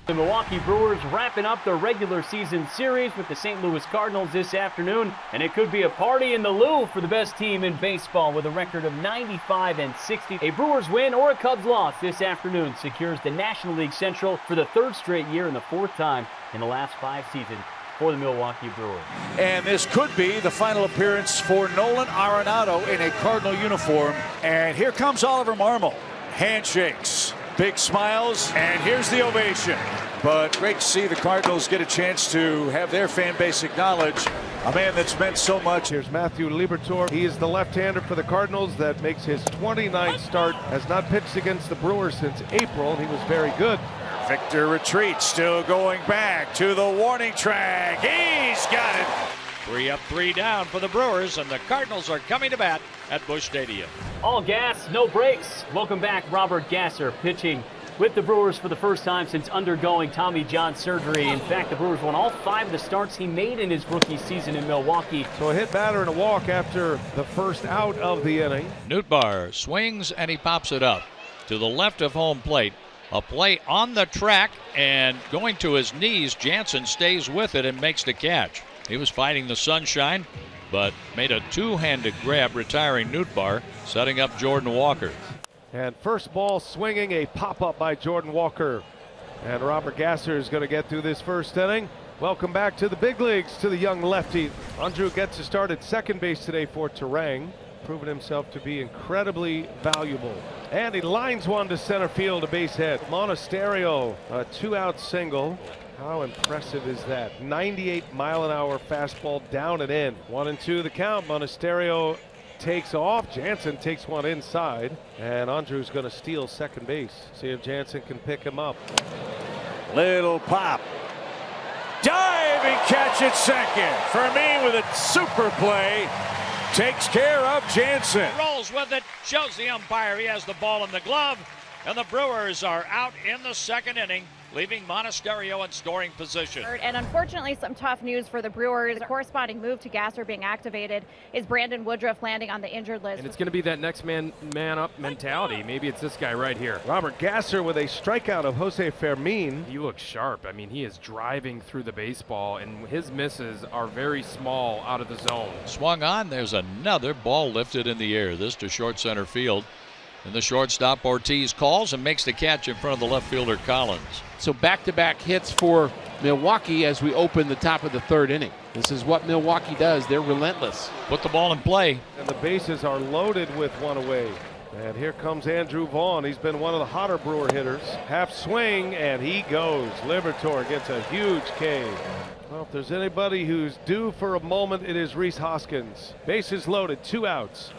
The Milwaukee Brewers wrapping up their regular season series with the St. Louis Cardinals this afternoon, and it could be a party in the Lou for the best team in baseball with a record of 95-60. A Brewers win or a Cubs loss this afternoon secures the National League Central for the third straight year and the fourth time in the last 5 seasons for the Milwaukee Brewers. And this could be the final appearance for Nolan Arenado in a Cardinal uniform. And here comes Oliver Marmol. Handshakes, big smiles, and here's the ovation. But great to see the Cardinals get a chance to have their fan base acknowledge a man that's meant so much. Here's Matthew Liberatore. He is the left-hander for the Cardinals that makes his 29th start. Has not pitched against the Brewers since April. He was very good. Victor retreats, still going back to the warning track. He's got it. 3 up, 3 down for the Brewers, and the Cardinals are coming to bat at Busch Stadium. All gas, no brakes. Welcome back, Robert Gasser, pitching with the Brewers for the first time since undergoing Tommy John surgery. In fact, the Brewers won all 5 of the starts he made in his rookie season in Milwaukee. So a hit batter and a walk after the first out of the inning. Nootbaar swings and he pops it up to the left of home plate. A play on the track and going to his knees. Jansen stays with it and makes the catch. He was fighting the sunshine, but made a two-handed grab, retiring Nootbaar, setting up Jordan Walker. And first ball swinging, a pop-up by Jordan Walker. And Robert Gasser is going to get through this first inning. Welcome back to the big leagues to the young lefty. Andrew gets to start at second base today for Terang. Proven himself to be incredibly valuable. And he lines one to center field, a base hit. Monasterio, a 2-out single. How impressive is that? 98-mile-an-hour fastball down and in. 1-2 the count. Monasterio takes off. Jansen takes one inside. And Andrew's going to steal second base. See if Jansen can pick him up. Little pop. Diving catch at second. For me with a super play. Takes care of Jansen. Rolls with it, shows the umpire he has the ball in the glove, and the Brewers are out in the second inning, leaving Monasterio in scoring position. And unfortunately, some tough news for the Brewers. A corresponding move to Gasser being activated is Brandon Woodruff landing on the injured list. And it's going to be that next man up mentality. Maybe it's this guy right here. Robert Gasser with a strikeout of Jose Fermin. He looks sharp. I mean, he is driving through the baseball, and his misses are very small out of the zone. Swung on. There's another ball lifted in the air. This to short center field. And the shortstop Ortiz calls and makes the catch in front of the left fielder Collins. So back-to-back hits for Milwaukee as we open the top of the third inning. This is what Milwaukee does. They're relentless. Put the ball in play. And the bases are loaded with one away. And here comes Andrew Vaughn. He's been one of the hotter Brewer hitters. Half swing, and he goes. Liberatore gets a huge K. Well, if there's anybody who's due for a moment, it is Rhys Hoskins. Bases loaded, 2 outs.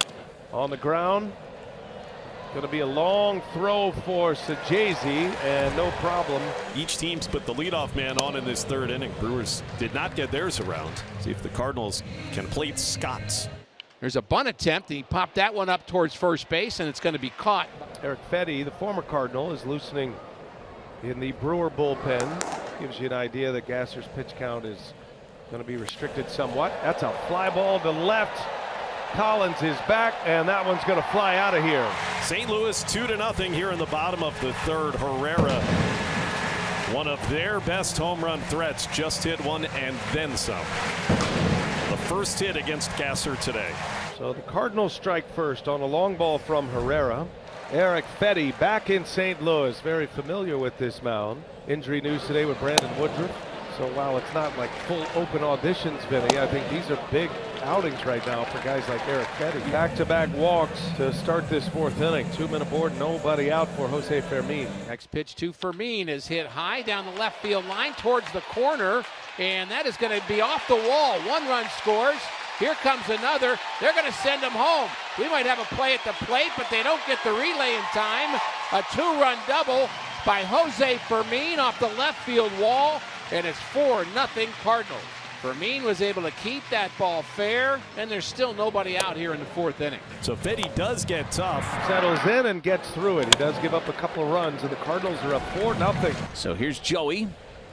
On the ground. Going to be a long throw for Sajazi, and no problem. Each team's put the leadoff man on in this third inning. Brewers did not get theirs around. See if the Cardinals can plate Scott's. There's a bunt attempt, and he popped that one up towards first base, and it's going to be caught. Eric Fetty, the former Cardinal, is loosening in the Brewer bullpen. Gives you an idea that Gasser's pitch count is going to be restricted somewhat. That's a fly ball to left. Collins is back, and that one's going to fly out of here. St. Louis 2-0 here in the bottom of the third. Herrera, one of their best home run threats, just hit one and then some. The first hit against Gasser today. So the Cardinals strike first on a long ball from Herrera. Eric Fetty back in St. Louis, very familiar with this mound. Injury news today with Brandon Woodruff. So while it's not like full open auditions, Vinny, I think these are big outings right now for guys like Eric Fetty. Back-to-back walks to start this fourth inning. 2-minute board, nobody out for Jose Fermin. Next pitch to Fermin is hit high down the left field line towards the corner, and that is going to be off the wall. 1 run scores. Here comes another. They're going to send him home. We might have a play at the plate, but they don't get the relay in time. A 2-run double by Jose Fermin off the left field wall, and it's 4-0 Cardinals. Fermin was able to keep that ball fair, and there's still nobody out here in the fourth inning. So Fetty does get tough. Settles in and gets through it. He does give up a couple of runs, and the Cardinals are up 4-0. So here's Joey.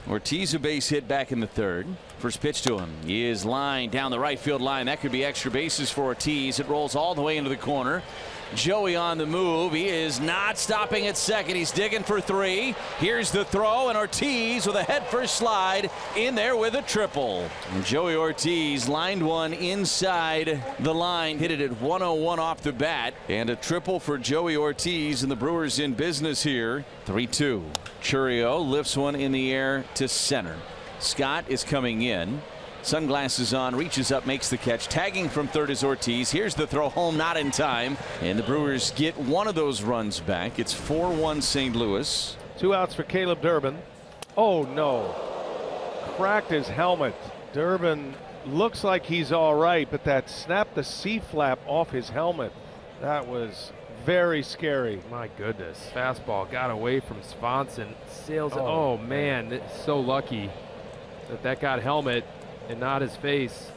Ortiz a base hit back in the third. First pitch to him. He is lined down the right field line. That could be extra bases for Ortiz. It rolls all the way into the corner. Joey on the move. He is not stopping at second. He's digging for 3. Here's the throw, and Ortiz with a head-first slide in there with a triple. And Joey Ortiz lined one inside the line, hit it at 101 off the bat, and a triple for Joey Ortiz, and the Brewers in business here. 3-2. Chourio lifts one in the air to center. Scott is coming in. Sunglasses on, reaches up, makes the catch. Tagging from third is Ortiz. Here's the throw home, not in time. And the Brewers get one of those runs back. It's 4-1 St. Louis. 2 outs for Caleb Durbin. Oh no. Cracked his helmet. Durbin looks like he's all right, but that snapped the C-flap off his helmet. That was very scary. My goodness. Fastball got away from Swanson. Sails. Oh man, it's so lucky that got helmet and not his face.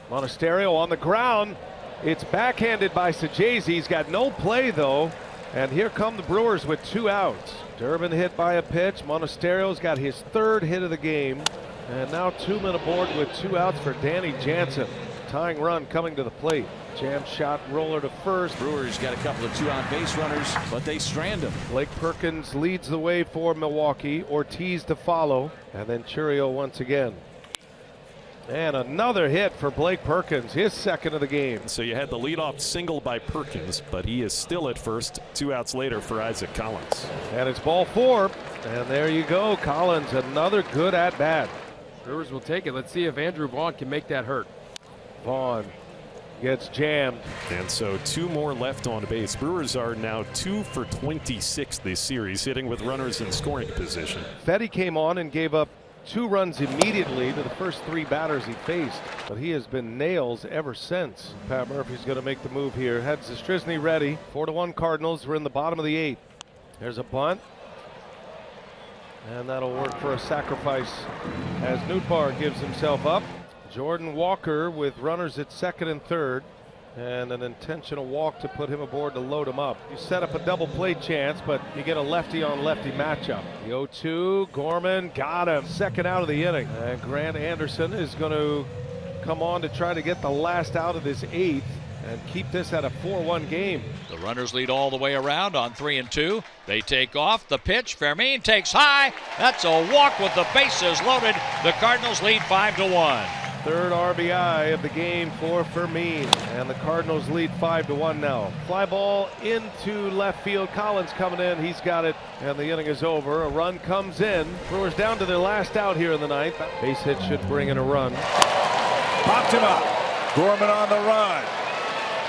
Monasterio on the ground. It's backhanded by Sajazi. He's got no play though. And here come the Brewers with 2 outs. Durbin hit by a pitch. Monasterio's got his 3rd hit of the game. And now 2 men aboard with 2 outs for Danny Jansen. Tying run coming to the plate. Jam shot roller to first. Brewers got a couple of 2-out base runners, but they strand him. Blake Perkins leads the way for Milwaukee. Ortiz to follow. And then Chourio once again. And another hit for Blake Perkins, his 2nd of the game. So you had the leadoff single by Perkins, but he is still at first. 2 outs later for Isaac Collins. And it's ball 4. And there you go, Collins, another good at bat. Brewers will take it. Let's see if Andrew Vaughn can make that hurt. Vaughn gets jammed. And so 2 more left on base. Brewers are now 2 for 26 this series, hitting with runners in scoring position. Fetty came on and gave up 2 runs immediately to the first 3 batters he faced, but he has been nails ever since. Pat Murphy's going to make the move here. Had Zastryzny ready. 4-1 Cardinals. We're in the bottom of the 8th. There's a bunt, and that'll work for a sacrifice as Nootbaar gives himself up. Jordan Walker with runners at 2nd and 3rd, and an intentional walk to put him aboard to load him up. You set up a double play chance, but you get a lefty on lefty matchup. The 0-2, Gorman got him. 2nd out of the inning. And Grant Anderson is going to come on to try to get the last out of this 8th and keep this at a 4-1 game. The runners lead all the way around on 3-2. They take off. The pitch. Fermin takes high. That's a walk with the bases loaded. The Cardinals lead 5-1. 3rd RBI of the game for Fermin, and the Cardinals lead 5-1 now. Fly ball into left field. Collins coming in. He's got it, and the inning is over. A run comes in. Brewers down to their last out here in the 9th. Base hit should bring in a run. Popped him up. Gorman on the run.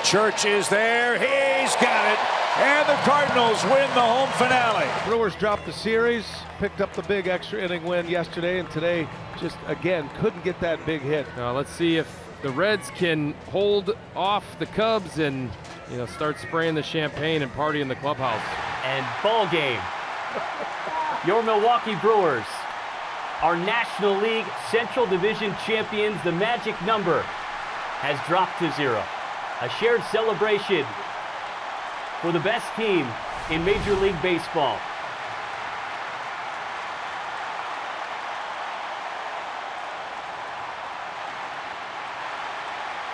Church is there. He's got it. And the Cardinals win the home finale. Brewers dropped the series, picked up the big extra inning win yesterday, and today just again couldn't get that big hit. Now let's see if the Reds can hold off the Cubs and start spraying the champagne and party in the clubhouse. And ball game. Your Milwaukee Brewers, our National League Central Division champions. The magic number has dropped to 0. A shared celebration for the best team in Major League Baseball.